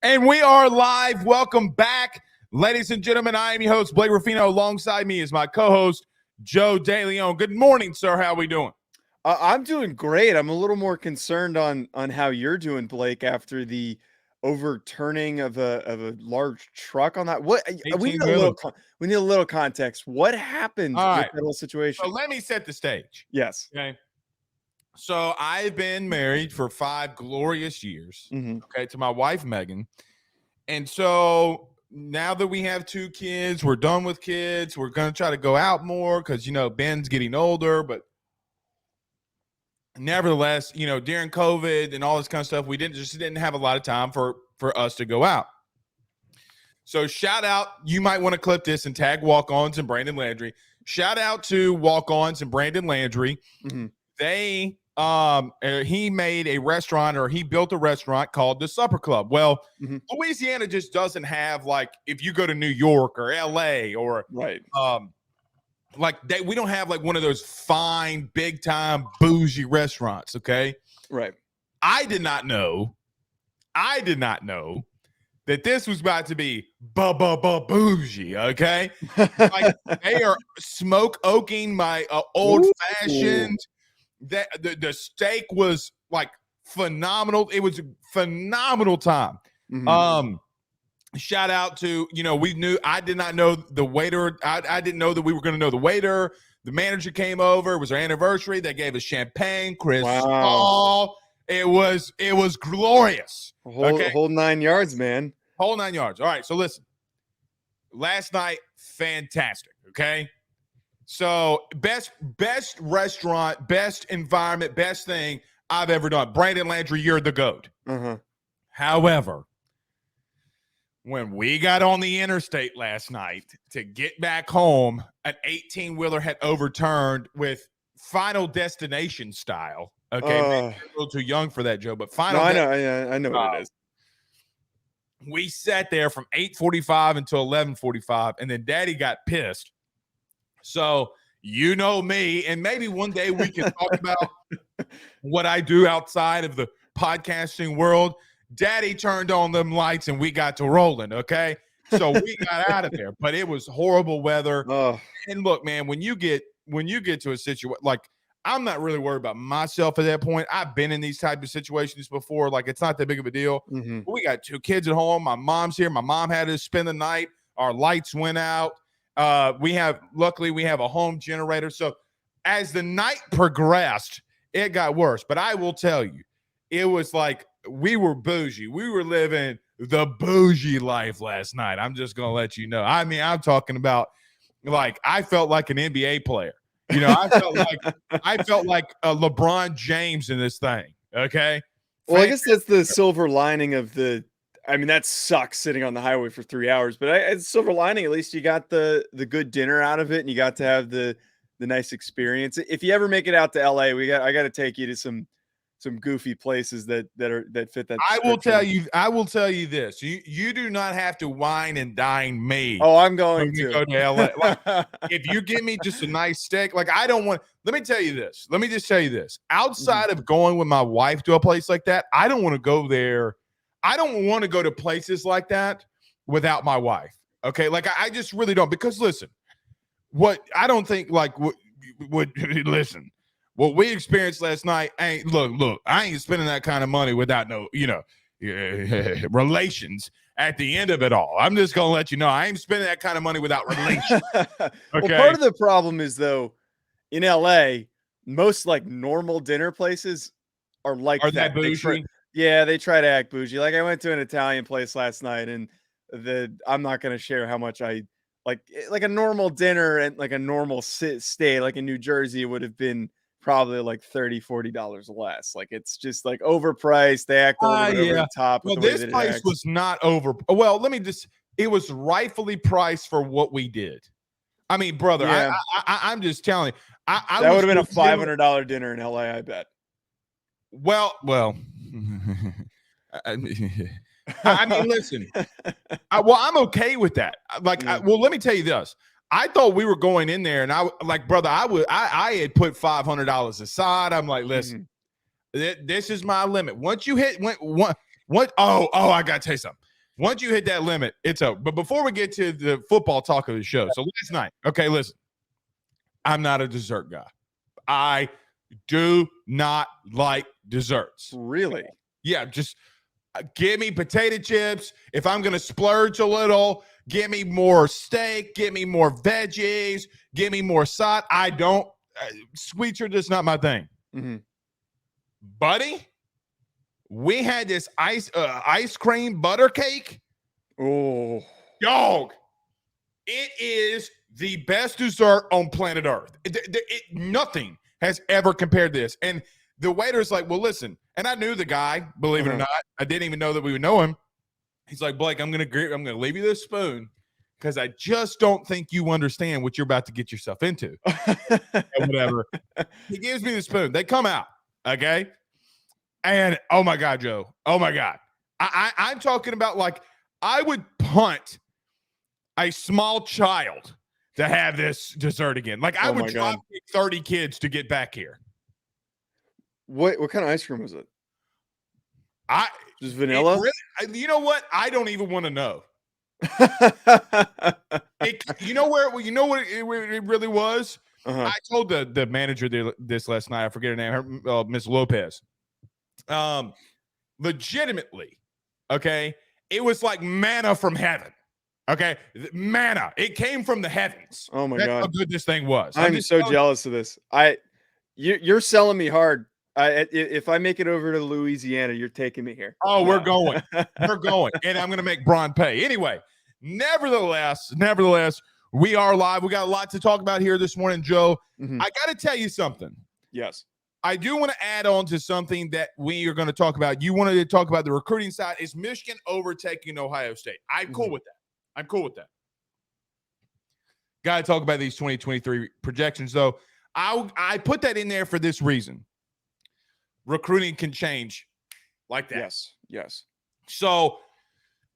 And we are live. Welcome back, ladies and gentlemen. I am your host, Blake Ruffino. Alongside me is my co-host, Joe DeLeone. Good morning, sir. How are we doing? I'm doing great. I'm a little more concerned on how you're doing, Blake, after the overturning of a large truck on that. What we need a 18-wheeler. we need a little context. What happened All with right. that whole situation? So let me set the stage. Yes. Okay. So I've been married for 5 glorious years, okay, to my wife, Megan. And so now that we have 2 kids, we're done with kids. We're going to try to go out more because, Ben's getting older. But nevertheless, during COVID and all this kind of stuff, we didn't have a lot of time for us to go out. So shout out, you might want to clip this and tag Walk-Ons and Brandon Landry. Shout out to Walk-Ons and Brandon Landry. They he made a restaurant, or he built a restaurant called the Supper Club. Well, Louisiana just doesn't have, like, if you go to New York or LA or Right. We don't have like one of those fine, big time bougie restaurants. Okay. Right. I did not know that this was about to be bougie. Okay. Like, they are smoke oaking my old fashioned. That the steak was like phenomenal. It was a phenomenal time. Shout out to, I did not know the waiter. I didn't know that we were going to know the waiter. The manager came over. It was our anniversary. They gave us champagne, Crystal. Wow. It was glorious. Whole 9 yards, man. Whole 9 yards. All right. So listen, last night, fantastic. Okay. So best restaurant, best environment, best thing I've ever done. Brandon Landry, you're the GOAT. However, when we got on the interstate last night to get back home, an 18-wheeler had overturned with Final Destination style. Okay, maybe a little too young for that, Joe, but Final. No, I know what it is. We sat there from 8:45 until 11:45, and then Daddy got pissed. So, you know me, and maybe one day we can talk about what I do outside of the podcasting world. Daddy turned on them lights and we got to rolling, okay? So we got out of there, but it was horrible weather. And look, man, when you get to a situation, like, I'm not really worried about myself at that point. I've been in these type of situations before. Like, it's not that big of a deal. We got 2 kids at home. My mom's here. My mom had to spend the night. Our lights went out. Luckily we have a home generator. So as the night progressed, it got worse. But I will tell you, it was like we were bougie. We were living the bougie life last night. I'm just going to let you know. I mean, I'm talking about, like, I felt like an NBA player. I felt like LeBron James in this thing. Okay. Well, I guess that's the silver lining of that sucks sitting on the highway for 3 hours, but it's silver lining. At least you got the good dinner out of it, and you got to have the nice experience. If you ever make it out to LA, I got to take you to some goofy places that fit that. I will tell you this. You do not have to wine and dine me. Oh, I'm going to go to LA. Like, if you give me just a nice steak, like, I don't want. Let me tell you this. Let me just tell you this. Outside of going with my wife to a place like that, I don't want to go there. I don't want to go to places like that without my wife. Okay. Like, I just really don't, because listen, what we experienced last night ain't, look, I ain't spending that kind of money without no, relations at the end of it all. I'm just going to let you know, I ain't spending that kind of money without relations. Okay. Well, part of the problem is, though, in LA, most like normal dinner places are like that. Bougie? They try to act bougie. Like, I went to an Italian place last night, and I'm not going to share how much I like a normal dinner and like a normal stay, like in New Jersey, would have been probably like $30-$40 less. Like, it's just like overpriced. They act a little bit over the top. Well, this place was not over. Well, it was rightfully priced for what we did. I mean, brother, I'm just telling you, that would have been a $500 dinner in LA, I bet. Well, I mean, listen, I'm okay with that. Like, let me tell you this. I thought we were going in there, and I had put $500 aside. I'm like, listen, this is my limit. Once you hit I got to tell you something. Once you hit that limit, it's over. But before we get to the football talk of the show, so last night, okay, listen, I'm not a dessert guy. I do not like desserts. Really? Yeah, just give me potato chips. If I'm going to splurge a little, give me more steak, give me more veggies, give me more salt. I don't, sweets are just not my thing. Mm-hmm. Buddy, we had this ice cream butter cake. Oh, Dog, it is the best dessert on planet Earth. Nothing has ever compared to this. And the waiter's like, well, listen, and I knew the guy, believe it or not. I didn't even know that we would know him. He's like, Blake, I'm gonna leave you this spoon because I just don't think you understand what you're about to get yourself into. And whatever. He gives me the spoon. They come out, okay? And oh my God, Joe. Oh my God. I'm talking about like I would punt a small child to have this dessert again. Like I would drop 30 kids to get back here. What kind of ice cream was it? Just vanilla? Really, you know what? I don't even want to know. You know what it really was? I told the manager this last night. I forget her name, Miss Lopez. Legitimately, okay, it was like manna from heaven. Okay, manna. It came from the heavens. Oh my God, how good this thing was. I'm so jealous of this. You're selling me hard. If I make it over to Louisiana, you're taking me here. Oh, we're going. We're going. And I'm going to make Braun pay. Anyway, nevertheless, we are live. We got a lot to talk about here this morning, Joe. I got to tell you something. Yes. I do want to add on to something that we are going to talk about. You wanted to talk about the recruiting side. Is Michigan overtaking Ohio State? I'm cool with that. I'm cool with that. Got to talk about these 2023 projections, though. I put that in there for this reason. Recruiting can change like that. Yes. So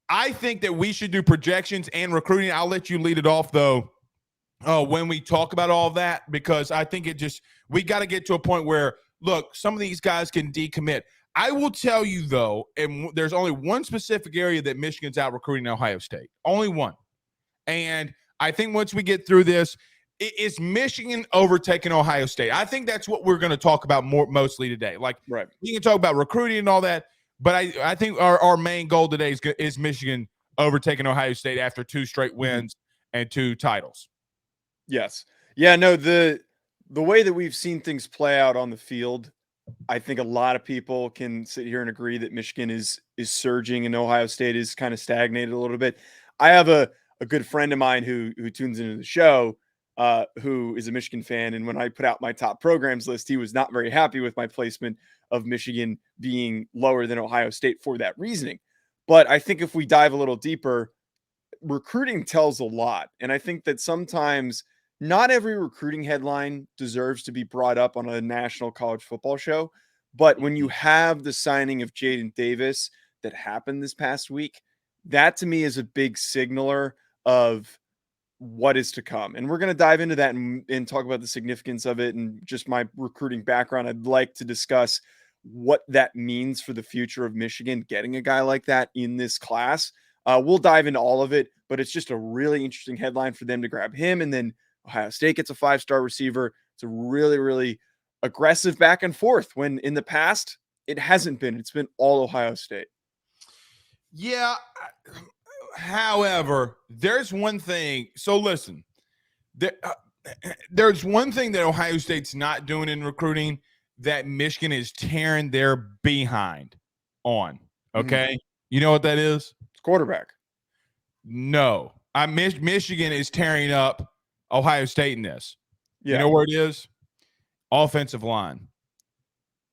I think that we should do projections and recruiting. I'll let you lead it off, though, when we talk about all of that, because I think we got to get to a point where, look, some of these guys can decommit. I will tell you, though, and there's only one specific area that Michigan's out recruiting Ohio State. Only one. And I think once we get through this, is Michigan overtaking Ohio State? I think that's what we're going to talk about mostly today. Like, right. We can talk about recruiting and all that, but I think our main goal today is Michigan overtaking Ohio State after 2 straight wins and 2 titles. Yes. Yeah, no, the way that we've seen things play out on the field, I think a lot of people can sit here and agree that Michigan is surging and Ohio State is kind of stagnated a little bit. I have a good friend of mine who tunes into the show, who is a Michigan fan. And when I put out my top programs list, he was not very happy with my placement of Michigan being lower than Ohio State for that reasoning. But I think if we dive a little deeper, recruiting tells a lot. And I think that sometimes not every recruiting headline deserves to be brought up on a national college football show. But when you have the signing of Jadyn Davis that happened this past week, that to me is a big signaler of what is to come. And we're going to dive into that and talk about the significance of it and just my recruiting background. I'd like to discuss what that means for the future of Michigan, getting a guy like that in this class. We'll dive into all of it, but it's just a really interesting headline for them to grab him. And then Ohio State gets a 5-star receiver. It's a really, really aggressive back and forth when in the past it hasn't been. It's been all Ohio State. Yeah. However, there's one thing. So listen, there's one thing that Ohio State's not doing in recruiting that Michigan is tearing their behind on. Okay. You know what that is? It's quarterback. No. Michigan is tearing up Ohio State in this. Yeah. You know where it is? Offensive line.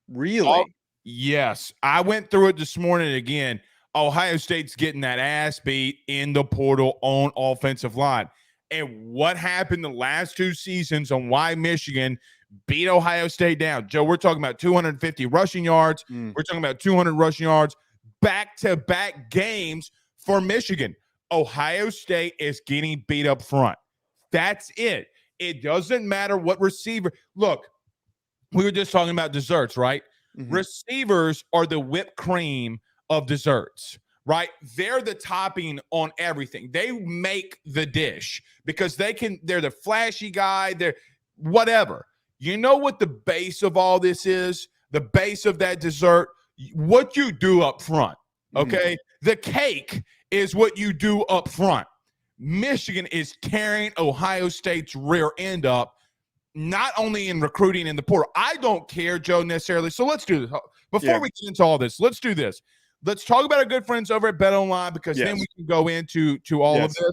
Really? Yes. I went through it this morning again. Ohio State's getting that ass beat in the portal on offensive line. And what happened the last 2 seasons on why Michigan beat Ohio State down? Joe, we're talking about 250 rushing yards. We're talking about 200 rushing yards, back-to-back games for Michigan. Ohio State is getting beat up front. That's it. It doesn't matter what receiver. Look, we were just talking about desserts, right? Receivers are the whipped cream of desserts. right? They're the topping on everything. They make the dish because they're the flashy guy, they're whatever. You know what the base of all this is? The base of that dessert, what you do up front, okay? The cake is what you do up front. Michigan is tearing Ohio State's rear end up, not only in recruiting in the portal. I don't care, Joe, necessarily. So let's do this. Before we get into all this, let's do this. Let's talk about our good friends over at BetOnline because then we can go into all of this.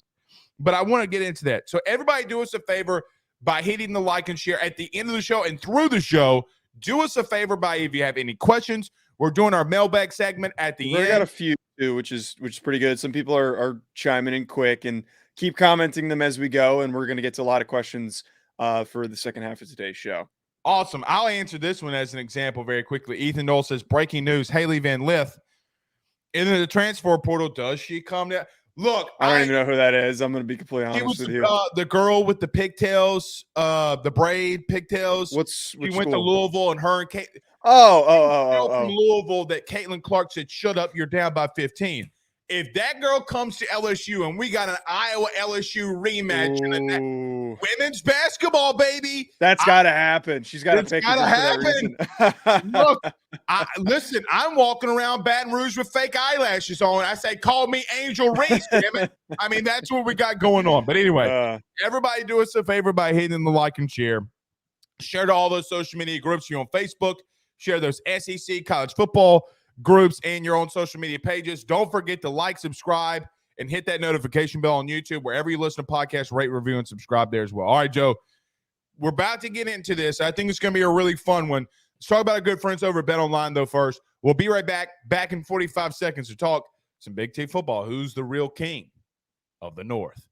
But I want to get into that. So everybody do us a favor by hitting the like and share at the end of the show and through the show. Do us a favor by, if you have any questions, we're doing our mailbag segment at the end. We got a few too, which is pretty good. Some people are chiming in quick and keep commenting them as we go, and we're going to get to a lot of questions for the second half of today's show. Awesome. I'll answer this one as an example very quickly. Ethan Dole says, breaking news, Haley Van Lith into the transfer portal. Does she come down? Look, I don't even know who that is. I'm going to be completely honest with you. The girl with the pigtails, the braid pigtails. She went to Louisville, and her and Kate. From Louisville that Caitlin Clark said, shut up, you're down by 15. If that girl comes to LSU and we got an Iowa LSU rematch, women's basketball, baby, that's got to happen. She's got to pick. Got to happen. Look, listen, I'm walking around Baton Rouge with fake eyelashes on. I say, call me Angel Reese, damn it. I mean, that's what we got going on. But anyway, everybody do us a favor by hitting the like and share. Share to all those social media groups. You're on Facebook. Share those SEC college football groups and your own social media pages. Don't forget to like, subscribe, and hit that notification bell on YouTube. Wherever you listen to podcasts, rate, review, and subscribe there as well. All right, Joe, we're about to get into this. I think it's going to be a really fun one. Let's talk about our good friends over at BetOnline, though, first. We'll be right back in 45 seconds to talk some Big Ten football. Who's the real king of the North?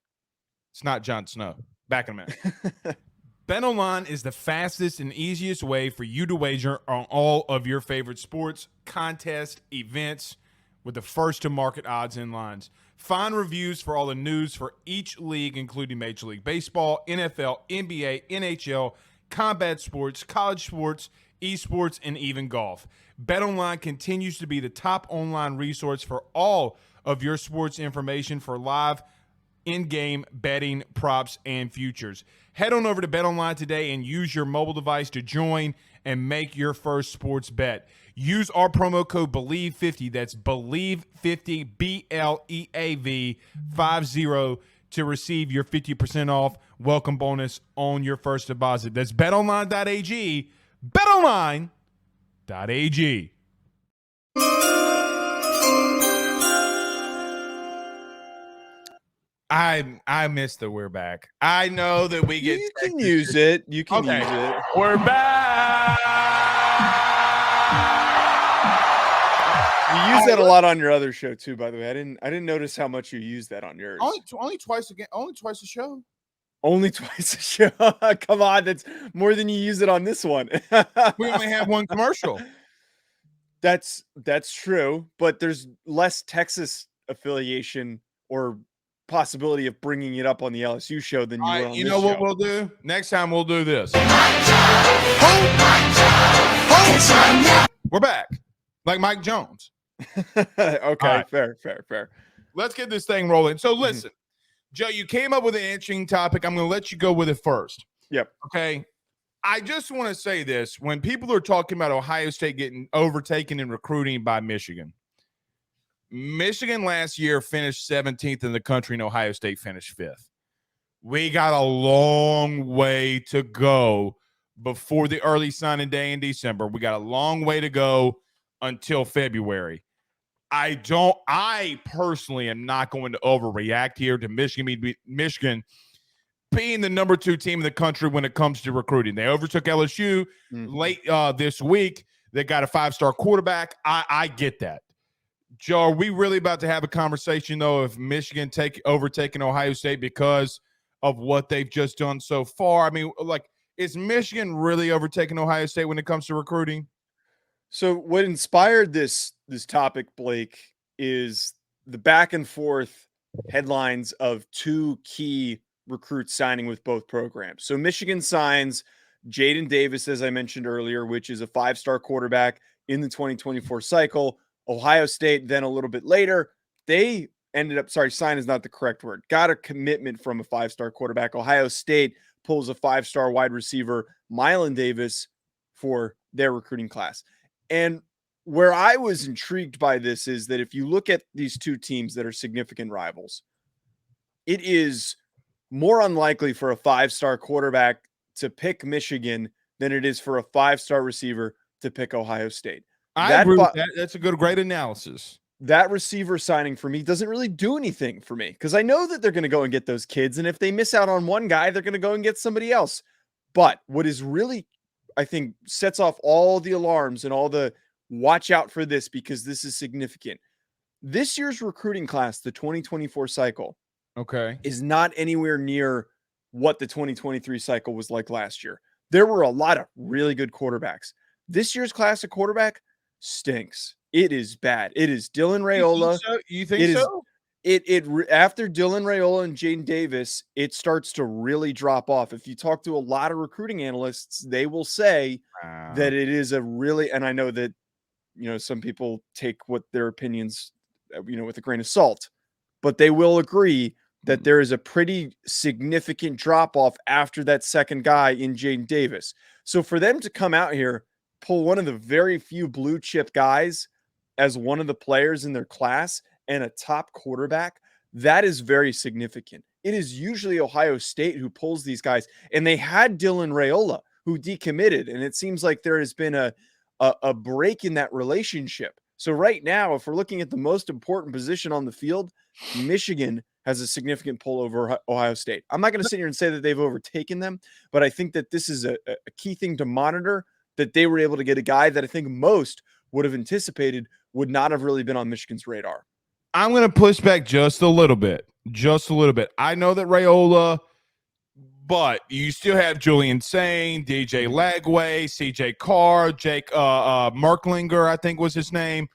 It's not Jon Snow. Back in a minute. BetOnline is the fastest and easiest way for you to wager on all of your favorite sports, contests, events with the first-to-market odds and lines. Find reviews for all the news for each league, including Major League Baseball, NFL, NBA, NHL, combat sports, college sports, esports, and even golf. BetOnline continues to be the top online resource for all of your sports information for live in-game betting, props, and futures. Head on over to BetOnline today and use your mobile device to join and make your first sports bet. Use our promo code BELIEVE50, that's BELIEVE50, BLEAV 50, to receive your 50% off welcome bonus on your first deposit. That's betonline.ag, betonline.ag. I missed that we're back. I know that we get. You can use it. You can use it. We're back. You use that a lot on your other show too, by the way. I didn't notice how much you use that on yours. Only twice again. Only twice a show. Only twice a show. Come on, that's more than you use it on this one. We only have one commercial. That's true, but there's less Texas affiliation or possibility of bringing it up on the LSU show than you would on this show. You know what we'll do? Next time we'll do this. We're back. Like Mike Jones. Okay, right. Fair. Let's get this thing rolling. So listen, Joe, you came up with an interesting topic. I'm going to let you go with it first. Yep. Okay. I just want to say this. When people are talking about Ohio State getting overtaken in recruiting by Michigan, Michigan last year finished 17th in the country and Ohio State finished 5th. We got a long way to go before the early signing day in December. We got a long way to go until February. I personally am not going to overreact here to Michigan being the number 2 team in the country when it comes to recruiting. They overtook LSU late this week. They got a 5-star quarterback. I get that. Joe, are we really about to have a conversation, though, of Michigan overtaking Ohio State because of what they've just done so far? I mean, like, is Michigan really overtaking Ohio State when it comes to recruiting? So what inspired this topic, Blake, is the back and forth headlines of 2 key recruits signing with both programs. So Michigan signs Jadyn Davis, as I mentioned earlier, which is a 5-star quarterback in the 2024 cycle. Ohio State, then a little bit later, they ended up, sorry, sign is not the correct word, got a commitment from a 5-star quarterback. Ohio State pulls a 5-star wide receiver, Jadyn Davis, for their recruiting class. And where I was intrigued by this is that if you look at these two teams that are significant rivals, it is more unlikely for a 5-star quarterback to pick Michigan than it is for a 5-star receiver to pick Ohio State. I agree with that. That's a great analysis. That receiver signing for me doesn't really do anything for me because I know that they're going to go and get those kids. And if they miss out on one guy, they're going to go and get somebody else. But what is really, I think, sets off all the alarms and all the watch out for this because this is significant. This year's recruiting class, the 2024 cycle, is not anywhere near what the 2023 cycle was like last year. There were a lot of really good quarterbacks. This year's class of quarterback stinks. It is bad. It is Dylan Raiola. You think so? After Dylan Raiola and Jadyn Davis, it starts to really drop off. If you talk to a lot of recruiting analysts, they will say that it is a really, and I know that, some people take what their opinions, with a grain of salt, but they will agree that there is a pretty significant drop off after that second guy in Jadyn Davis. So for them to come out here, pull one of the very few blue chip guys as one of the players in their class and a top quarterback, that is very significant. It is usually Ohio State who pulls these guys, and they had Dylan Raiola who decommitted, and it seems like there has been a break in that relationship. So right now, if we're looking at the most important position on the field, Michigan has a significant pull over Ohio State. I'm not going to sit here and say that they've overtaken them, but I think that this is a key thing to monitor, that they were able to get a guy that I think most would have anticipated would not have really been on Michigan's radar. I'm going to push back just a little bit. I know that Raiola, but you still have Julian Sain, DJ Lagway, CJ Carr, Jake Merklinger, I think was his name.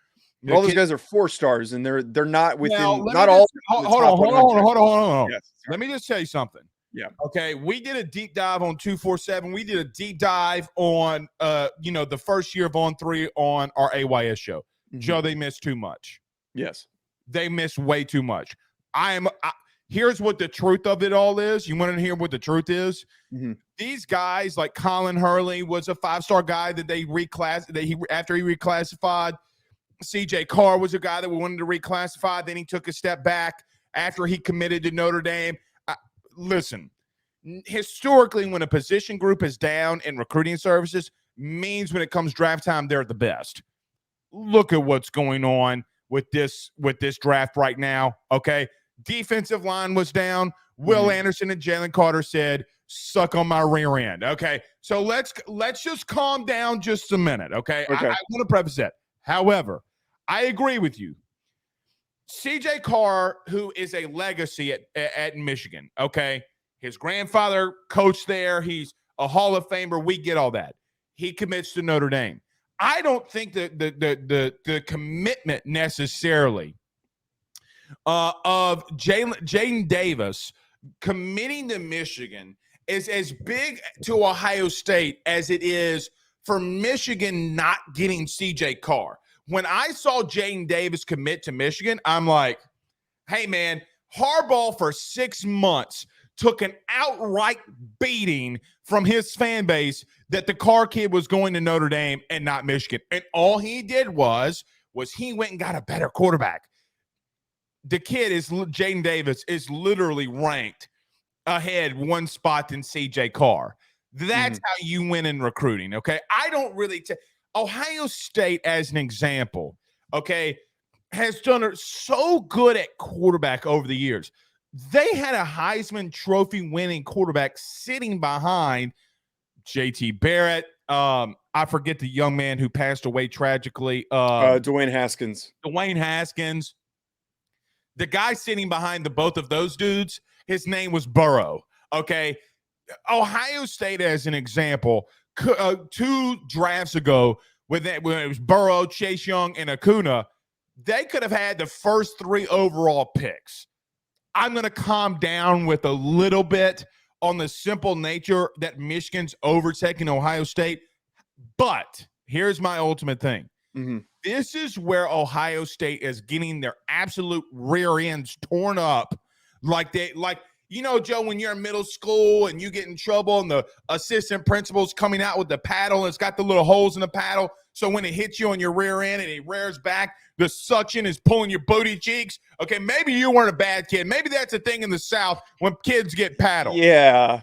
All those guys are 4-stars, and they're not within. Not all. Hold on. Yes, let me just tell you something. Yeah. Okay. We did a deep dive on 247. We did a deep dive on the first year of On3 on our AYS show. Mm-hmm. Joe, they missed too much. Yes. They missed way too much. Here's what the truth of it all is. You want to hear what the truth is? Mm-hmm. These guys, like Colin Hurley, was a 5-star guy that they after he reclassified. CJ Carr was a guy that we wanted to reclassify. Then he took a step back after he committed to Notre Dame. Listen, historically, when a position group is down in recruiting services, means when it comes draft time, they're the best. Look at what's going on with this draft right now. Okay. Defensive line was down. Will Anderson and Jalen Carter said, suck on my rear end. Okay. So let's just calm down just a minute. Okay. I want to preface that. However, I agree with you. CJ Carr, who is a legacy at Michigan, okay? His grandfather coached there. He's a Hall of Famer. We get all that. He commits to Notre Dame. I don't think that the commitment necessarily of Jadyn Davis committing to Michigan is as big to Ohio State as it is for Michigan not getting CJ Carr. When I saw Jadyn Davis commit to Michigan, I'm like, hey, man, Harbaugh for 6 months took an outright beating from his fan base that the Carr kid was going to Notre Dame and not Michigan. And all he did was he went and got a better quarterback. The kid Jadyn Davis is literally ranked ahead one spot than CJ Carr. That's how you win in recruiting, okay? I don't really Ohio State, as an example, okay, has done it so good at quarterback over the years. They had a Heisman Trophy winning quarterback sitting behind JT Barrett. I forget the young man who passed away tragically. Dwayne Haskins. The guy sitting behind the both of those dudes, his name was Burrow. Okay. Ohio State, as an example, 2 drafts ago, when it was Burrow, Chase Young, and Acuna, they could have had the first 3 overall picks. I'm going to calm down with a little bit on the simple nature that Michigan's overtaking Ohio State. But here's my ultimate thing. Mhm. This is where Ohio State is getting their absolute rear ends torn up. Joe, when you're in middle school and you get in trouble and the assistant principal's coming out with the paddle and it's got the little holes in the paddle. So when it hits you on your rear end and it rears back, the suction is pulling your booty cheeks. Okay, maybe you weren't a bad kid. Maybe that's a thing in the South when kids get paddled. Yeah.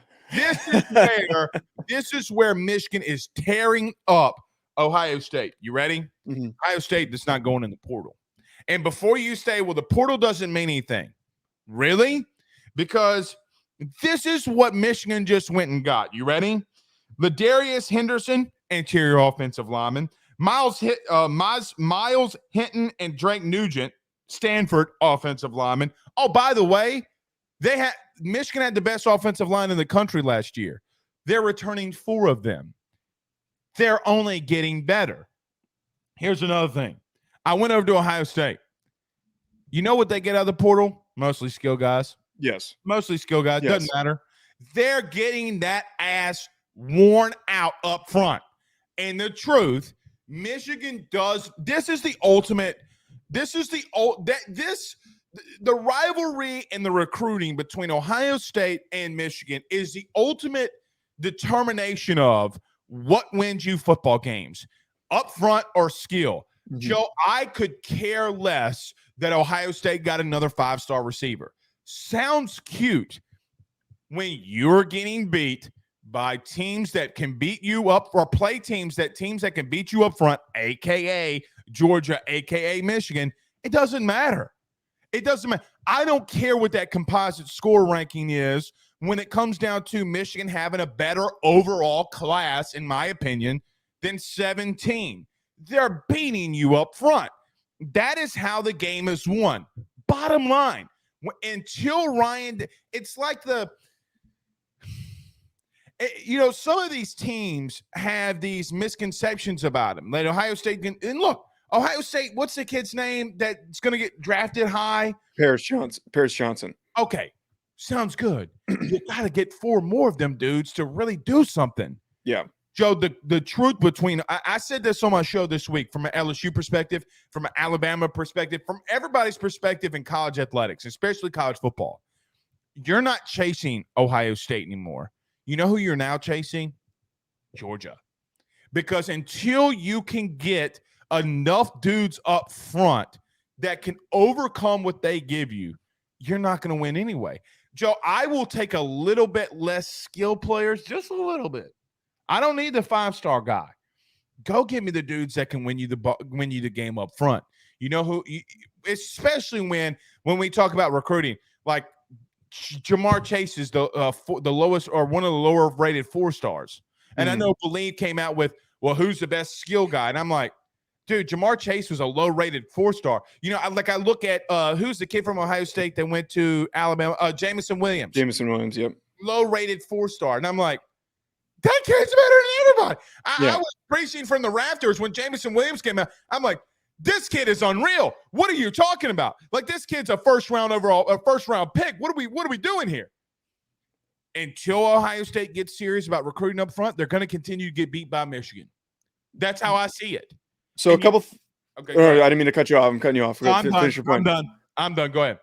This is where Michigan is tearing up Ohio State. You ready? Mm-hmm. Ohio State that's not going in the portal. And before you say, well, the portal doesn't mean anything. Really? Because this is what Michigan just went and got. You ready? Ladarius Henderson, interior offensive lineman. Miles Hinton and Drake Nugent, Stanford offensive lineman. Oh, by the way, Michigan had the best offensive line in the country last year. They're returning 4 of them. They're only getting better. Here's another thing. I went over to Ohio State. You know what they get out of the portal? Mostly skill guys. Yes. Mostly skill guys. Yes. Doesn't matter. They're getting that ass worn out up front. And the truth, Michigan does. This is the ultimate. The rivalry and the recruiting between Ohio State and Michigan is the ultimate determination of what wins you football games, up front or skill. Mm-hmm. Joe, I could care less that Ohio State got another 5-star receiver. Sounds cute when you're getting beat by teams that can beat you up, or play teams that can beat you up front, aka Georgia, aka Michigan. It doesn't matter. It doesn't matter. I don't care what that composite score ranking is when it comes down to Michigan having a better overall class, in my opinion, than 17. They're beating you up front. That is how the game is won. Bottom line, until Ryan, it's like some of these teams have these misconceptions about them. Like Ohio State, and look, Ohio State, what's the kid's name that's going to get drafted high? Paris Johnson. Okay, sounds good. You got to get 4 more of them dudes to really do something. Yeah. Joe, the truth between – I said this on my show this week from an LSU perspective, from an Alabama perspective, from everybody's perspective in college athletics, especially college football. You're not chasing Ohio State anymore. You know who you're now chasing? Georgia. Because until you can get enough dudes up front that can overcome what they give you, you're not going to win anyway. Joe, I will take a little bit less skilled players, just a little bit. I don't need the 5-star guy. Go get me the dudes that can win you the game up front. You know who? Especially when we talk about recruiting, like Jamar Chase is the lowest or one of the lower rated 4-stars. And I know DeLeone came out with, well, who's the best skill guy? And I'm like, dude, Jamar Chase was a low rated 4-star. I look at who's the kid from Ohio State that went to Alabama? Jamison Williams. Yep. Low rated 4-star. And I'm like, that kid's better than everybody. I was preaching from the rafters when Jamison Williams came out. I'm like, this kid is unreal. What are you talking about? Like, this kid's a first round pick. What are we doing here? Until Ohio State gets serious about recruiting up front, they're going to continue to get beat by Michigan. That's how I see it. So I didn't mean to cut you off. I'm cutting you off. No, finish your point. I'm done. Go ahead.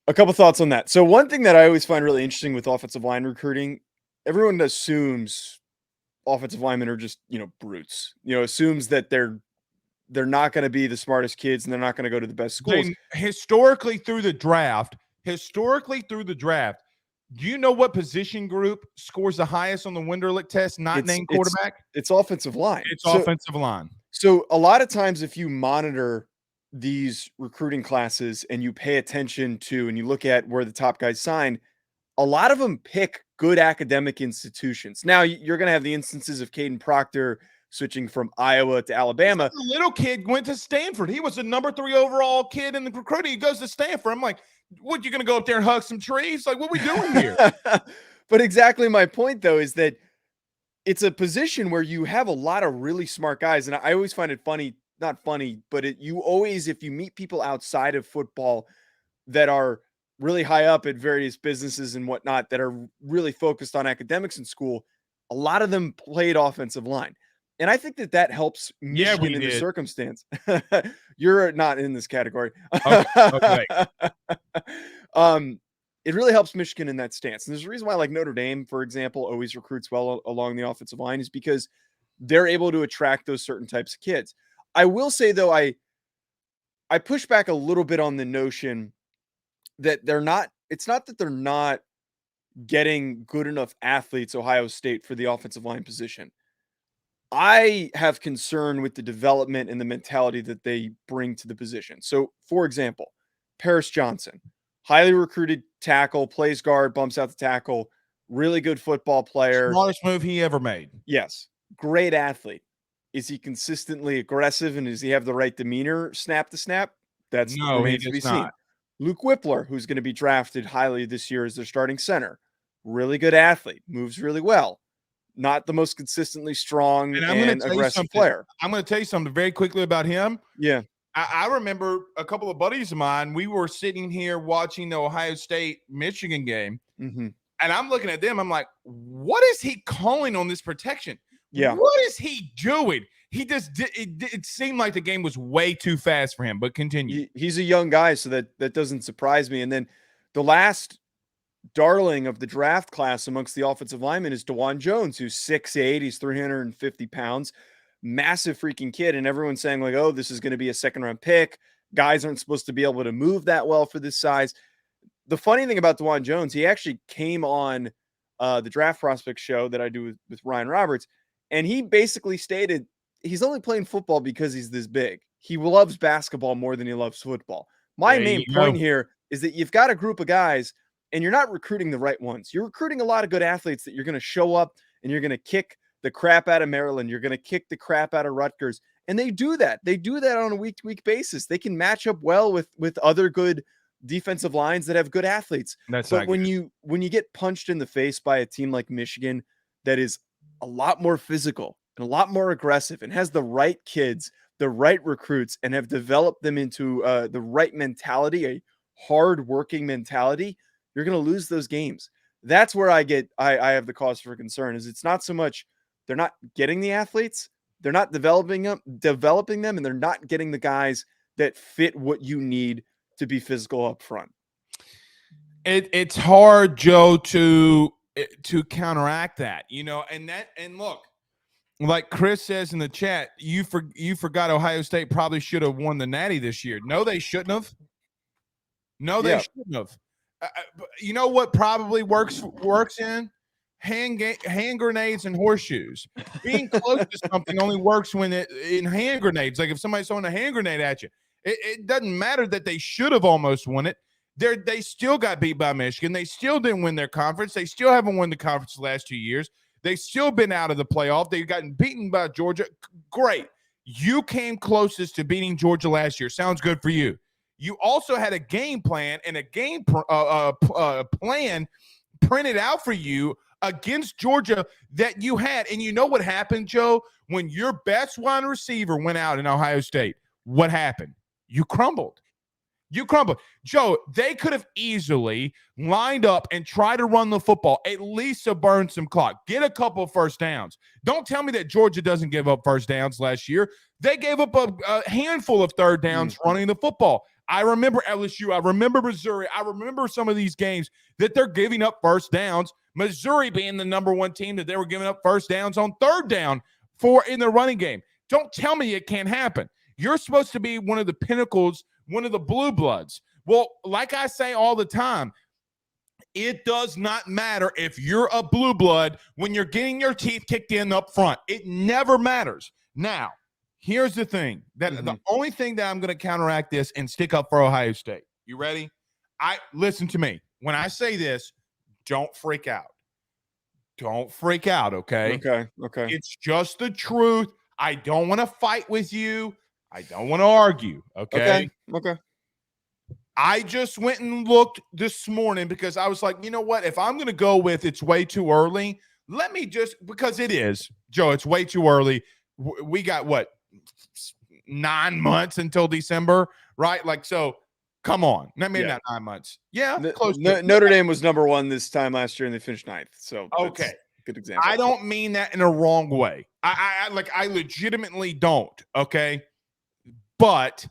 A couple thoughts on that. So one thing that I always find really interesting with offensive line recruiting, everyone assumes offensive linemen are just, brutes. Assumes that they're not going to be the smartest kids and they're not going to go to the best schools. Historically through the draft, do you know what position group scores the highest on the Wonderlic test, not named quarterback? It's offensive line. Offensive line. So a lot of times if you monitor these recruiting classes and you pay attention to and you look at where the top guys sign, a lot of them pick good academic institutions. Now, you're going to have the instances of Caden Proctor switching from Iowa to Alabama. The little kid went to Stanford. He was the number 3 overall kid in the recruiting. He goes to Stanford. I'm like, what, you going to go up there and hug some trees? Like, what are we doing here? But exactly my point, though, is that it's a position where you have a lot of really smart guys. And I always find it funny, not funny, but if you meet people outside of football that are really high up at various businesses and whatnot that are really focused on academics in school, a lot of them played offensive line. And I think that helps Yeah, Michigan we in the did. circumstance. You're not in this category. Okay. Okay. um, it really helps Michigan in that stance. And there's a reason why, like Notre Dame, for example, always recruits well along the offensive line, is because they're able to attract those certain types of kids. I will say, though, I push back a little bit on the notion that it's not that they're not getting good enough athletes, Ohio State, for the offensive line position. I have concern with the development and the mentality that they bring to the position. So, for example, Paris Johnson, highly recruited tackle, plays guard, bumps out the tackle, really good football player. Smartest move he ever made. Yes, great athlete. Is he consistently aggressive and does he have the right demeanor snap to snap? That No, he remains to does be not. seen. Luke Whippler, who's going to be drafted highly this year as their starting center, really good athlete, moves really well. Not the most consistently strong And I'm going and to tell you aggressive something. player. I'm going to tell you something very quickly about him. Yeah. I remember a couple of buddies of mine. We were sitting here watching the Ohio State Michigan game, Mm-hmm. and I'm looking at them. I'm like, what is he calling on this protection? Yeah. What is he doing? He just did. It seemed like the game was way too fast for him. But continue. He's a young guy, so that doesn't surprise me. And then the last darling of the draft class amongst the offensive linemen is DeJuan Jones, who's 6'8", he's 350 pounds, massive freaking kid. And everyone's saying like, oh, this is going to be a second-round pick. Guys aren't supposed to be able to move that well for this size. The funny thing about DeJuan Jones, he actually came on the Draft Prospect show that I do with Ryan Roberts, and he basically stated he's only playing football because he's this big. He loves basketball more than he loves football. My There main you point go. here is that you've got a group of guys and you're not recruiting the right ones. You're recruiting a lot of good athletes that you're going to show up and you're going to kick the crap out of Maryland. You're going to kick the crap out of Rutgers. And they do that. They do that on a week-to-week basis. They can match up well with other good defensive lines that have good athletes. That's But not when good. you get punched in the face by a team like Michigan that is a lot more physical and a lot more aggressive and has the right kids, the right recruits, and have developed them into the right mentality, a hard-working mentality, you're going to lose those games. That's where I have the cause for concern. Is it's not so much they're not getting the athletes, they're not developing them, and they're not getting the guys that fit what you need to be physical up front. It's hard, Joe, to counteract that, and look, like Chris says in the chat, you forgot Ohio State probably should have won the Natty this year. No, they shouldn't have. No, they shouldn't have. You know what probably works in hand grenades and horseshoes. Being close to something only works when in hand grenades. Like if somebody's throwing a hand grenade at you, it doesn't matter that they should have almost won it. They still got beat by Michigan. They still didn't win their conference. They still haven't won the conference the last 2 years. They've still been out of the playoff. They've gotten beaten by Georgia. Great. You came closest to beating Georgia last year. Sounds good for you. You also had a game plan and a game plan printed out for you against Georgia that you had. And you know what happened, Joe? When your best wide receiver went out in Ohio State, what happened? You crumbled. You crumbled. Joe, they could have easily lined up and tried to run the football, at least to burn some clock, get a couple of first downs. Don't tell me that Georgia doesn't give up first downs last year. They gave up a handful of third downs running the football. I remember LSU. I remember Missouri. I remember some of these games that they're giving up first downs. Missouri being the number one team that they were giving up first downs on third down for in the running game. Don't tell me it can't happen. You're supposed to be one of the pinnacles, one of the blue bloods. Well, like I say all the time, it does not matter if you're a blue blood when you're getting your teeth kicked in up front. It never matters. Now, here's the thing. The only thing that I'm going to counteract this and stick up for Ohio State. You ready? Listen to me. When I say this, don't freak out. Don't freak out, okay? Okay. It's just the truth. I don't want to fight with you. I don't want to argue, okay? Okay. I just went and looked this morning because I was like, you know what? If I'm going to go with it's way too early, let me just – because it is, Joe, it's way too early. We got, 9 months until December, right? Like, so come on. Maybe not 9 months. Yeah, close to Notre Dame was number one this time last year, and they finished ninth. So okay. good example. I don't mean that in a wrong way. I legitimately don't. Okay. But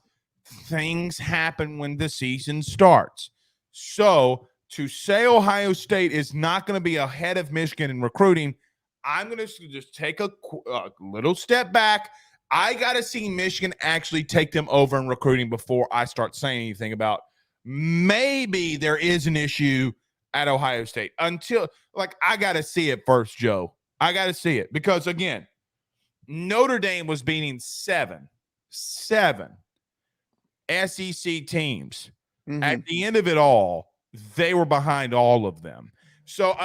things happen when the season starts. So to say Ohio State is not going to be ahead of Michigan in recruiting, I'm going to just take a little step back. I got to see Michigan actually take them over in recruiting before I start saying anything about maybe there is an issue at Ohio State. Until, I got to see it first, Joe. I got to see it because, again, Notre Dame was beating seven SEC teams. Mm-hmm. At the end of it all, they were behind all of them. So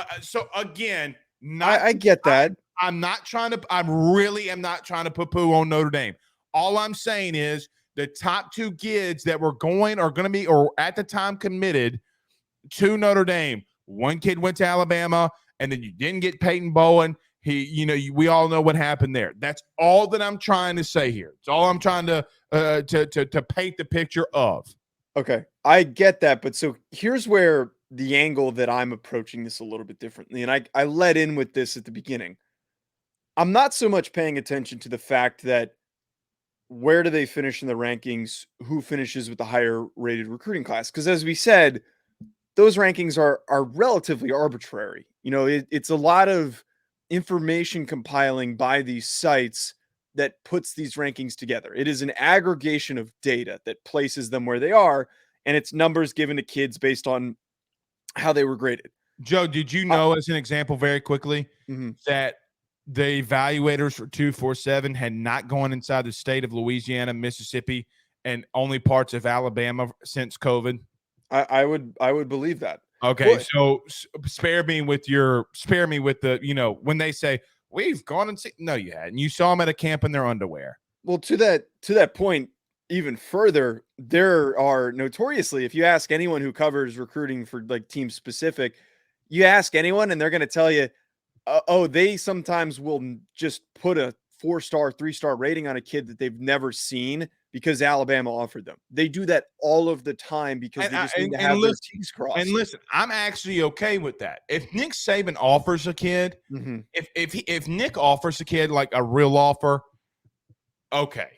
again, I get that. I really am not trying to poo-poo on Notre Dame. All I'm saying is the top two kids that are going to be, or at the time committed to Notre Dame. One kid went to Alabama, and then you didn't get Peyton Bowen. We all know what happened there. That's all that I'm trying to say here. It's all I'm trying to paint the picture of. Okay, I get that, but so here's where the angle that I'm approaching this a little bit differently, and I led in with this at the beginning. I'm not so much paying attention to the fact that where do they finish in the rankings, who finishes with the higher rated recruiting class, because as we said, those rankings are relatively arbitrary. It's a lot of information compiling by these sites that puts these rankings together. It is an aggregation of data that places them where they are, and it's numbers given to kids based on how they were graded. Joe, did you know, as an example, very quickly, that the evaluators for 247 had not gone inside the state of Louisiana, Mississippi, and only parts of Alabama since COVID? I would believe that. Okay, so spare me with the, when they say we've gone and seen, no, you hadn't. You saw them at a camp in their underwear. Well, to that point, even further, there are notoriously, if you ask anyone who covers recruiting for team specific, you ask anyone and they're going to tell you, they sometimes will just put a 4-star, 3-star rating on a kid that they've never seen because Alabama offered them. They do that all of the time because they just need to have their T's crossed. And listen, I'm actually okay with that. If Nick Saban offers a kid, if Nick offers a kid like a real offer, okay.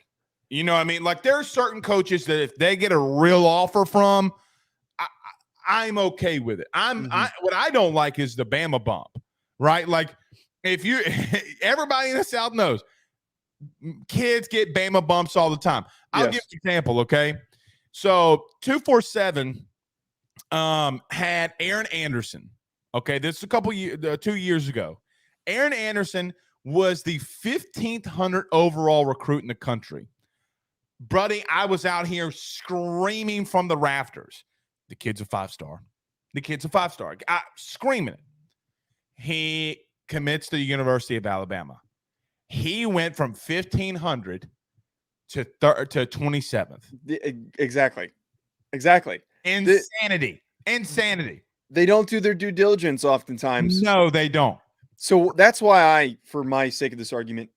You know what I mean? There are certain coaches that if they get a real offer from, I'm okay with it. What I don't like is the Bama bump, right? If you, everybody in the South knows, kids get Bama bumps all the time. I'll give an example, okay? So 247 had Aaron Anderson. Okay, this is 2 years ago. Aaron Anderson was the 1,500 overall recruit in the country. Buddy, I was out here screaming from the rafters. The kid's a 5-star. The kid's a 5-star. Screaming it. He commits to the University of Alabama. He went from 1,500 to 27th. Exactly. Insanity. They don't do their due diligence oftentimes. No, they don't. So that's why for my sake of this argument,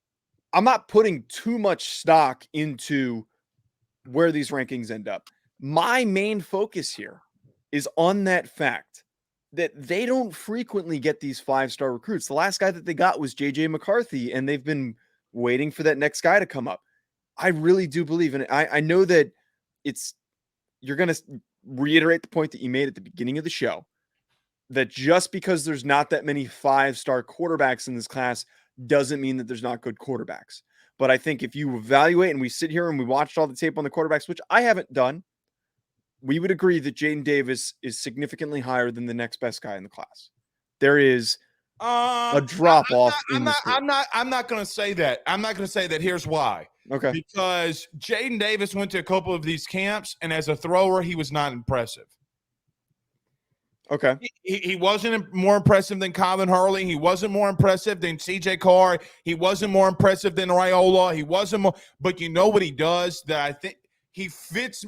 I'm not putting too much stock into where these rankings end up. My main focus here is on that fact that they don't frequently get these 5-star recruits. The last guy that they got was JJ McCarthy, and they've been waiting for that next guy to come up. I really do believe in it. I know that you're going to reiterate the point that you made at the beginning of the show, that just because there's not that many 5-star quarterbacks in this class doesn't mean that there's not good quarterbacks. But I think if you evaluate, and we sit here and we watched all the tape on the quarterbacks, which I haven't done, we would agree that Jadyn Davis is significantly higher than the next best guy in the class. There is a drop off. I'm not going to say that. I'm not going to say that. Here's why. Okay. Because Jadyn Davis went to a couple of these camps, and as a thrower, he was not impressive. Okay. He wasn't more impressive than Colin Hurley. He wasn't more impressive than CJ Carr. He wasn't more impressive than Raiola. He wasn't more. But you know what he does that I think he fits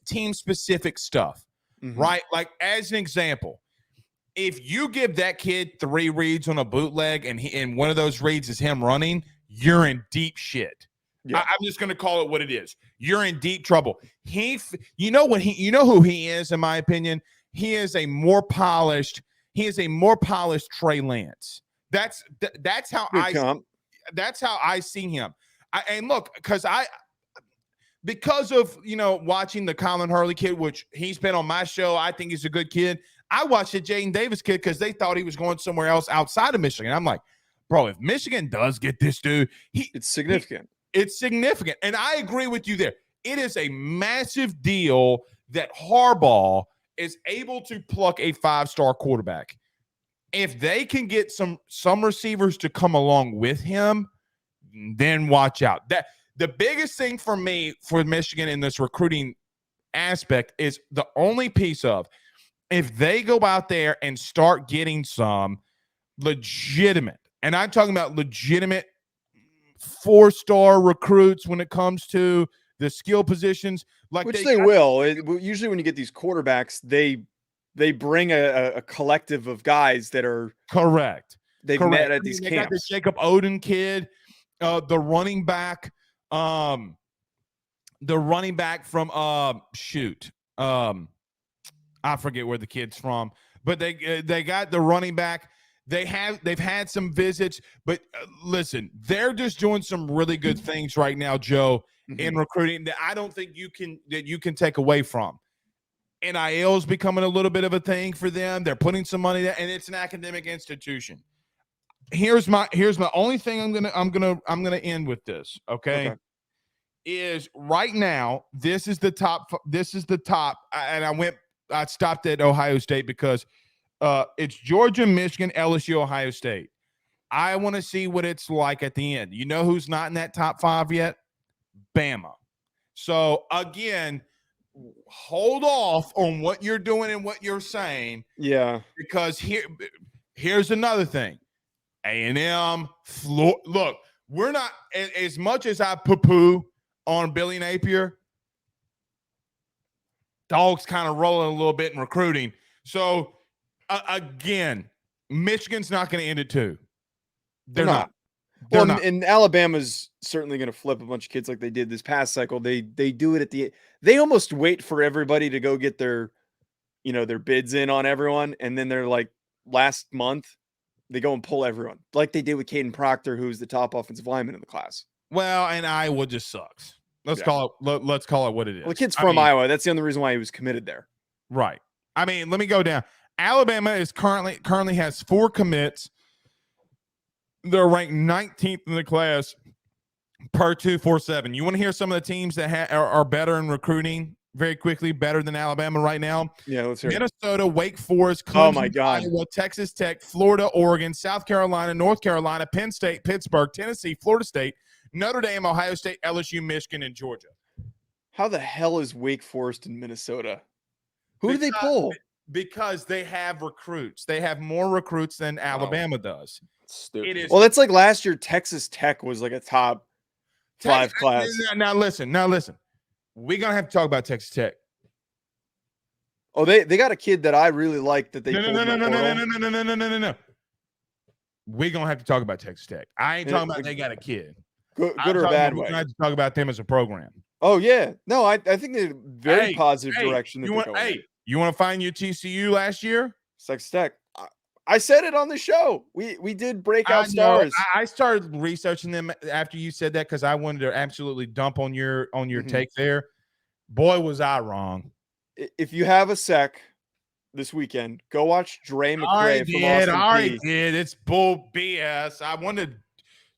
team specific stuff, right? As an example, if you give that kid 3 reads on a bootleg and one of those reads is him running, you're in deep shit. Yeah. I'm just going to call it what it is. You're in deep trouble. You know who he is, in my opinion. He is a more polished Trey Lance. That's how that's how I see him. And look, because of watching the Colin Hurley kid, which he's been on my show, I think he's a good kid. I watched the Jadyn Davis kid because they thought he was going somewhere else outside of Michigan. I'm like, bro, if Michigan does get this dude, it's significant. It's significant. And I agree with you there. It is a massive deal that Harbaugh is able to pluck a 5-star quarterback. If they can get some receivers to come along with him, then watch out. That the biggest thing for me for Michigan in this recruiting aspect is the only piece of if they go out there and start getting some legitimate, and I'm talking about legitimate 4-star recruits when it comes to the skill positions, which they will. Usually when you get these quarterbacks, they bring a collective of guys that are correct. They've met at these camps. Got the Jacob Oden kid, the running back from I forget where the kid's from, but they got the running back. They've had some visits, but listen, they're just doing some really good things right now, Joe, in recruiting that I don't think you can take away from. NIL is becoming a little bit of a thing for them. They're putting some money there, and it's an academic institution. Here's my only thing I'm gonna end with this. Okay. Is right now this is the top, and I stopped at Ohio State because it's Georgia, Michigan, LSU, Ohio State. I want to see what it's like at the end. You know who's not in that top 5 yet? Bama. So again, hold off on what you're doing and what you're saying. Yeah. Because here's another thing. A&M, look, we're not, as much as I poo-poo on Billy Napier, dog's kind of rolling a little bit in recruiting. So again, Michigan's not going to end it too. They're not. Well, and Alabama's certainly going to flip a bunch of kids like they did this past cycle. They do it they almost wait for everybody to go get their bids in on everyone. And then they're like last month, they go and pull everyone like they did with Caden Proctor, who's the top offensive lineman in the class. Well, and Iowa just sucks. Let's call it what it is. Well, the kid's from Iowa. That's the only reason why he was committed there. Right. I mean, let me go down. Alabama is currently has 4 commits. They're ranked 19th in the class per 247. You want to hear some of the teams that are better in recruiting very quickly, better than Alabama right now? Yeah, let's hear Minnesota, Wake Forest, Clemson, oh my God, Iowa, Texas Tech, Florida, Oregon, South Carolina, North Carolina, Penn State, Pittsburgh, Tennessee, Florida State, Notre Dame, Ohio State, LSU, Michigan, and Georgia. How the hell is Wake Forest in Minnesota? Who do they pull? Because they have recruits. They have more recruits than Alabama does. Stupid. Well, that's like last year. Texas Tech was like a top 5 class. Now listen. We're gonna have to talk about Texas Tech. Oh, they got a kid that I really like that they. No. We're gonna have to talk about Texas Tech. I ain't talking about they got a kid. Good or bad way. We're gonna have to talk about them as a program. Oh yeah, no, I think they're very positive direction. You want to find your TCU last year? Texas Tech. I said it on the show. We did breakout stars. I started researching them after you said that because I wanted to absolutely dump on your take there. Boy, was I wrong. If you have a sec this weekend, go watch Dre McCray from Austin. I already did. It's bull BS. I wanted to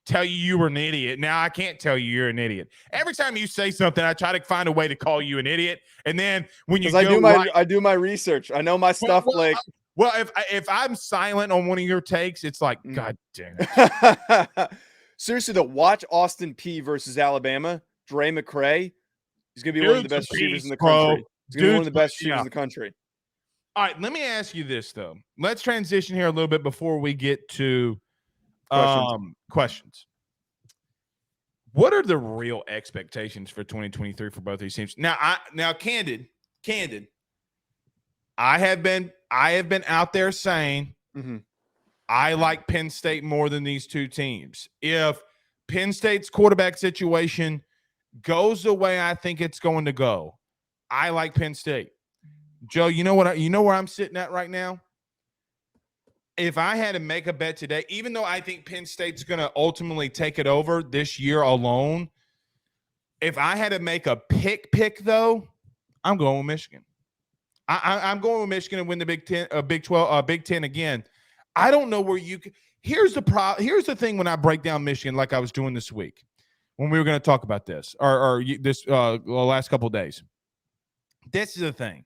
tell you were an idiot. Now I can't tell you you're an idiot. Every time you say something, I try to find a way to call you an idiot. And then when you I do my research. I know my stuff, Blake. Well, if I'm silent on one of your takes, it's like, God dang it. Seriously, though, watch Austin P versus Alabama. Dre McCray. He's going to be one of the best receivers in the country. He's going to be one of the best receivers in the country. All right, let me ask you this, though. Let's transition here a little bit before we get to questions. What are the real expectations for 2023 for both these teams? Now, candid. I have been out there saying I like Penn State more than these two teams. If Penn State's quarterback situation goes the way I think it's going to go, I like Penn State. Joe, you know where I'm sitting at right now? if I had to make a bet today, even though I think Penn State's going to ultimately take it over this year alone, if I had to make a pick though, I'm going with Michigan. I'm going with Michigan to win the Big 10, Big 12, Big 10 again. I don't know where you can. Here's the thing when I break down Michigan, like I was doing this week when we were going to talk about this or this last couple of days. This is the thing,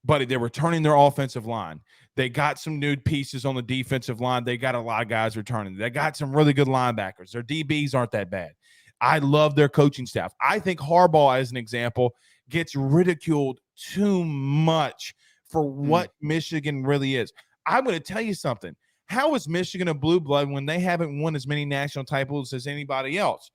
buddy. They're returning their offensive line. They got some new pieces on the defensive line. They got a lot of guys returning. They got some really good linebackers. Their DBs aren't that bad. I love their coaching staff. I think Harbaugh, as an example, gets ridiculed too much for what Michigan really is. I'm going to tell you something. How is Michigan a blue blood when they haven't won as many national titles as anybody else?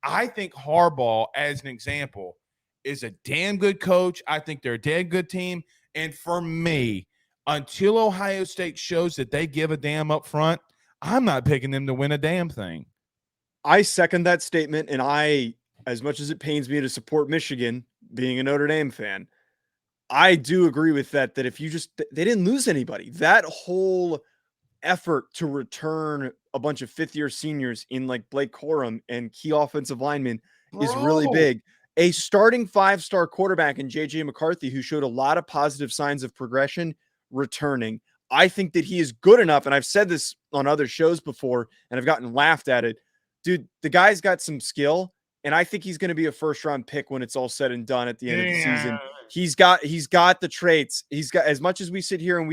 I think Harbaugh, as an example, is a damn good coach. I think they're a damn good team. And for me, until Ohio State shows that they give a damn up front, I'm not picking them to win a damn thing. I second that statement, and I, as much as it pains me to support Michigan, being a Notre Dame fan, I do agree with that if you they didn't lose anybody. That whole effort to return a bunch of fifth-year seniors in like Blake Corum and key offensive linemen is really big. A starting 5-star quarterback in J.J. McCarthy, who showed a lot of positive signs of progression, returning. I think that he is good enough, and I've said this on other shows before, and I've gotten laughed at it. Dude, the guy's got some skill, and I think he's going to be a first-round pick when it's all said and done at the end of the season. He's got the traits. He's got, as much as we sit here and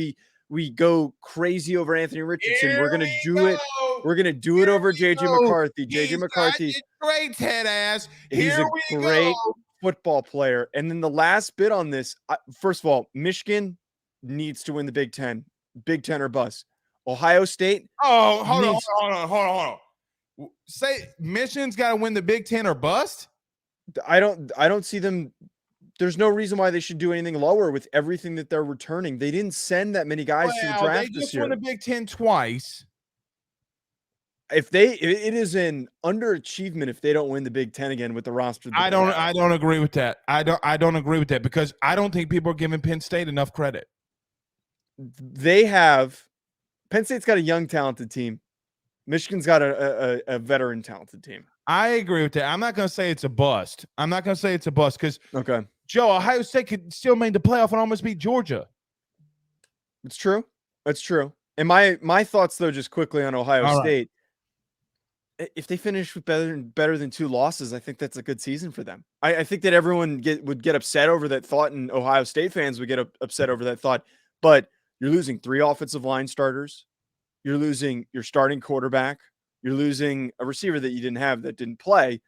we go crazy over Anthony Richardson, we're going to do it. We're going to do it over JJ McCarthy. JJ McCarthy. Great head ass. He's a great football player. And then the last bit on this, first of all, Michigan needs to win the Big Ten. Big Ten or bust. Ohio State. Oh, hold on. Say Michigan's got to win the Big Ten or bust? I don't see them. There's no reason why they should do anything lower with everything that they're returning. They didn't send that many guys to the draft this year. They just won the Big Ten twice. It is an underachievement if they don't win the Big Ten again with the roster. I don't agree with that. I don't agree with that because I don't think people are giving Penn State enough credit. Penn State's got a young, talented team. Michigan's got a veteran, talented team. I agree with that. I'm not going to say it's a bust. Because Joe, Ohio State could still make the playoff and almost beat Georgia. It's true. That's true. And my thoughts, though, just quickly on Ohio State. If they finish with better than 2 losses, I think that's a good season for them. I think that everyone would get upset over that thought, and Ohio State fans would get upset over that thought. But you're losing 3 offensive line starters. You're losing your starting quarterback. You're losing a receiver that you didn't have that didn't play.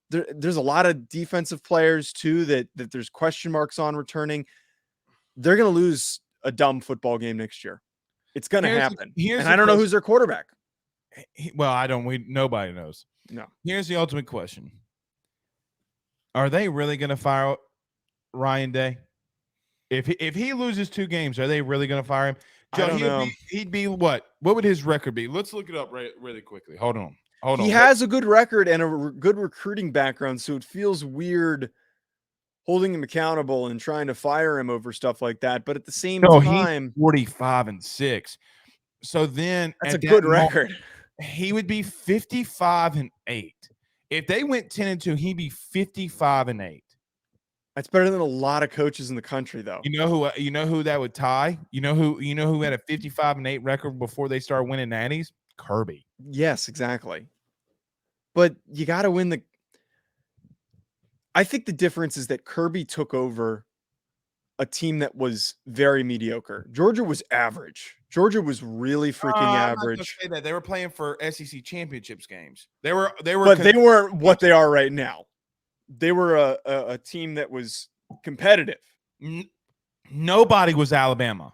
There's a lot of defensive players, too, that there's question marks on returning. They're going to lose a dumb football game next year. It's going to happen. And I don't know who's their quarterback. Well, nobody knows. No. Here's the ultimate question. Are they really going to fire Ryan Day? If he loses 2 games, are they really going to fire him? Joe, I don't know. He'd be what? What would his record be? Let's look it up really quickly. Hold on. He has a good record and a good recruiting background, so it feels weird holding him accountable and trying to fire him over stuff like that. But at the same time, he's 45-6. So then that's a good record. He would be 55-8. If they went 10-2, he'd be 55-8. That's better than a lot of coaches in the country, though. You know who that would tie? You know who had a 55-8 record before they started winning natties? Kirby. Yes, exactly. But you got to win I think the difference is that Kirby took over a team that was very mediocre. Georgia was average. Georgia was really freaking average. I'm not gonna say that. They were playing for SEC championships games. They were, but they weren't what they are right now. They were a team that was competitive. Nobody was Alabama.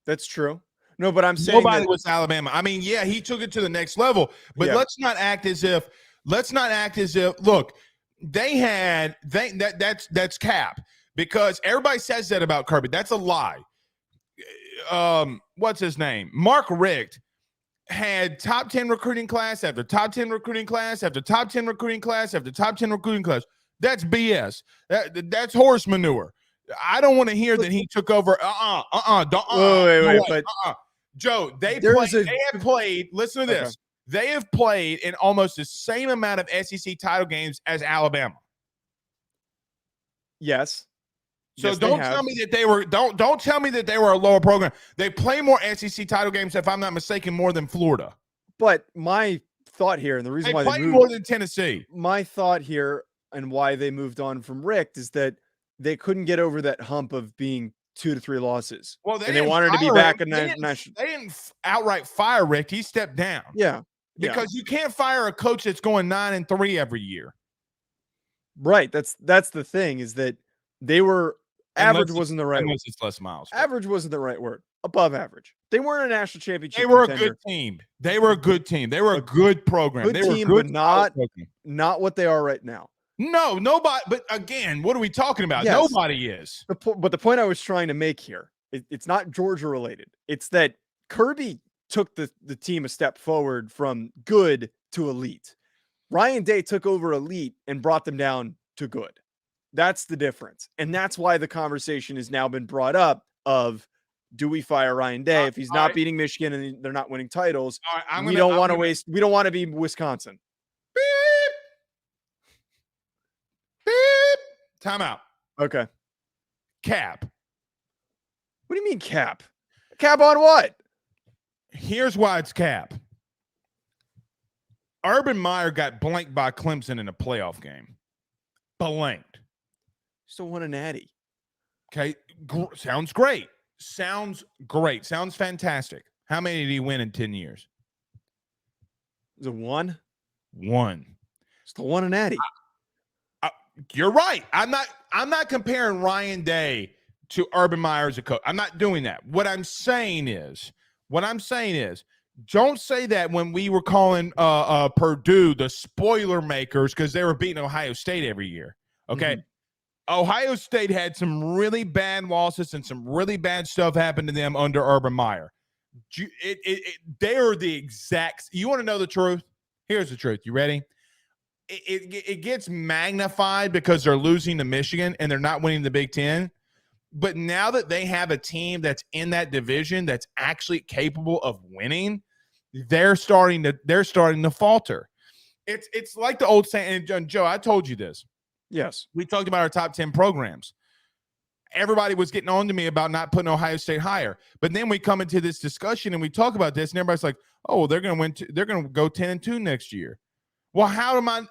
That's true. No, but I'm saying nobody was Alabama. I mean, yeah, he took it to the next level. But let's not act as if. Look, that's cap because everybody says that about Kirby. That's a lie. What's his name? Mark Richt had top 10 recruiting class after top 10 recruiting class after top 10 recruiting class after top 10 recruiting class. That's BS. That's horse manure. I don't want to hear that he took over. Joe, they There's have played, listen to this. Okay. They have played in almost the same amount of SEC title games as Alabama. Yes. So Yes, don't tell me that they were don't tell me that they were a lower program. They play more SEC title games, if I'm not mistaken, more than Florida. But my thought here, and the reason They why played they moved more than Tennessee. my thought here and why they moved on from Rick is that they couldn't get over that hump of being 2 to 3 losses. Well, they wanted to be back in national. They didn't outright fire Rick. He stepped down. Yeah. Because you can't fire a coach that's going 9-3 every year. Right. That's the thing, is that they were average wasn't the right word. It's less miles. Average wasn't the right word. Above average. They weren't a national championship. They were contender. a good team. They were a good team. They were a good program. Good they team, were good, but not what they are right now. No, nobody. But again, what are we talking about? Yes. Nobody is. But the point I was trying to make here, it's not Georgia related. It's that Kirby took the team a step forward from good to elite. Ryan Day took over elite and brought them down to good. That's the difference. And that's why the conversation has now been brought up of, do we fire Ryan Day if he's not beating Michigan and they're not winning titles? We don't want to be Wisconsin. Beep. Beep. Time out. Okay. Cap. What do you mean cap? Cap on what? Here's why it's cap. Urban Meyer got blanked by Clemson in a playoff game. Blanked. Still won a natty. Okay. Sounds great. Sounds fantastic. How many did he win in 10 years? Is it one? One. Still won a natty. You're right. I'm not comparing Ryan Day to Urban Meyer as a coach. I'm not doing that. What I'm saying is, don't say that when we were calling Purdue the spoiler makers because they were beating Ohio State every year. Okay. Mm-hmm. Ohio State had some really bad losses and some really bad stuff happened to them under Urban Meyer. They are the exact. You want to know the truth? Here's the truth. You ready? It gets magnified because they're losing to Michigan and they're not winning the Big Ten. But now that they have a team that's in that division that's actually capable of winning, they're starting to falter. It's like the old saying, and Joe, I told you this. Yes. We talked about our top 10 programs. Everybody was getting on to me about not putting Ohio State higher. But then we come into this discussion and we talk about this and everybody's like, oh, they're going to win. They're going to go 10-2 next year. Well, how am I?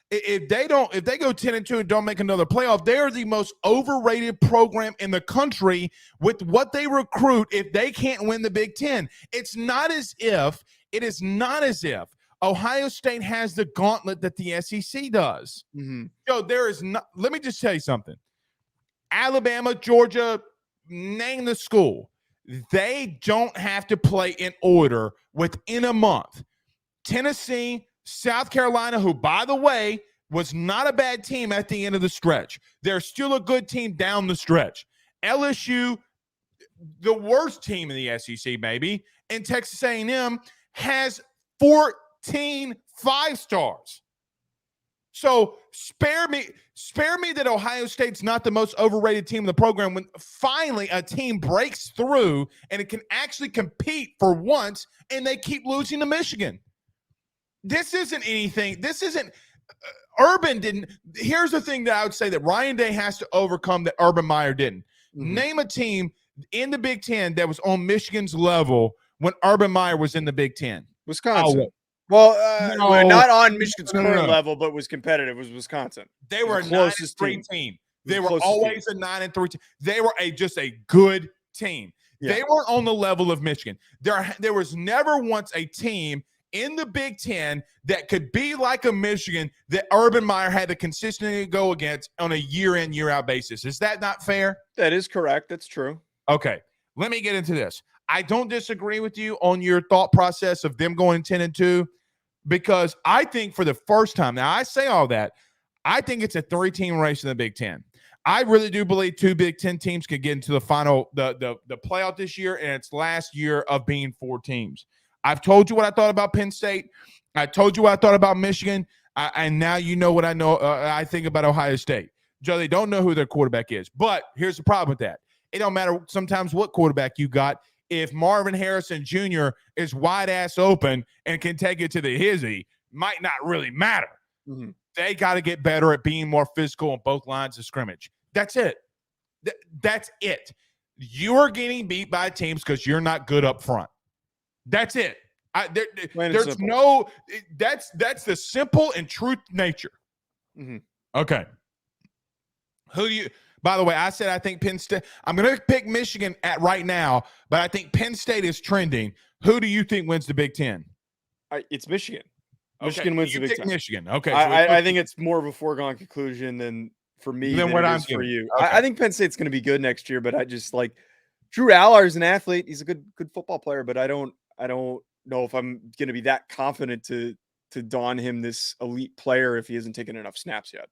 If they go 10-2 and don't make another playoff, they are the most overrated program in the country with what they recruit. If they can't win the Big Ten, it is not as if Ohio State has the gauntlet that the SEC does. Mm-hmm. So there is not. Let me just tell you something. Alabama, Georgia, name the school. They don't have to play in order within a month. Tennessee, South Carolina, who, by the way, was not a bad team at the end of the stretch. They're still a good team down the stretch. LSU, the worst team in the SEC, maybe, and Texas A&M has 14 5-stars. So spare me that Ohio State's not the most overrated team in the program when finally a team breaks through and it can actually compete for once and they keep losing to Michigan. This isn't anything. This isn't Urban didn't. Here's the thing that I would say that Ryan Day has to overcome that Urban Meyer didn't. Mm-hmm. Name a team in the Big Ten that was on Michigan's level when Urban Meyer was in the Big Ten. Wisconsin. Well, not on Michigan's current level, but was competitive. Was Wisconsin? They were a 9-3 team. They were always a 9-3 team. They were just a good team. Yeah. They weren't on the level of Michigan. There was never once a team in the Big Ten that could be like a Michigan that Urban Meyer had to consistently go against on a year-in, year-out basis. Is that not fair? That is correct. That's true. Okay, let me get into this. I don't disagree with you on your thought process of them going 10-2 because I think for the first time, now I say all that, I think it's a 3-team race in the Big Ten. I really do believe 2 Big Ten teams could get into the final, the playoff this year, and its last year of being 4 teams. I've told you what I thought about Penn State. I told you what I thought about Michigan. And now you know what I know. I think about Ohio State. Joe, they don't know who their quarterback is. But here's the problem with that. It don't matter sometimes what quarterback you got. if Marvin Harrison Jr. is wide ass open and can take it to the hizzy, might not really matter. Mm-hmm. They got to get better at being more physical on both lines of scrimmage. That's it. That's it. You're getting beat by teams because you're not good up front. That's it. There's no. That's the simple and truth nature. Mm-hmm. Okay. Who do you? By the way, I said I think Penn State. I'm going to pick Michigan at right now, but I think Penn State is trending. Who do you think wins the Big Ten? It's Michigan. Michigan wins the Big Ten. Michigan. Okay. So I think it's more of a foregone conclusion than for me than what I'm for you. Okay. I think Penn State's going to be good next year, but I just like Drew Aller is an athlete. He's a good football player, but I don't know if I'm going to be that confident to don him this elite player if he hasn't taken enough snaps yet.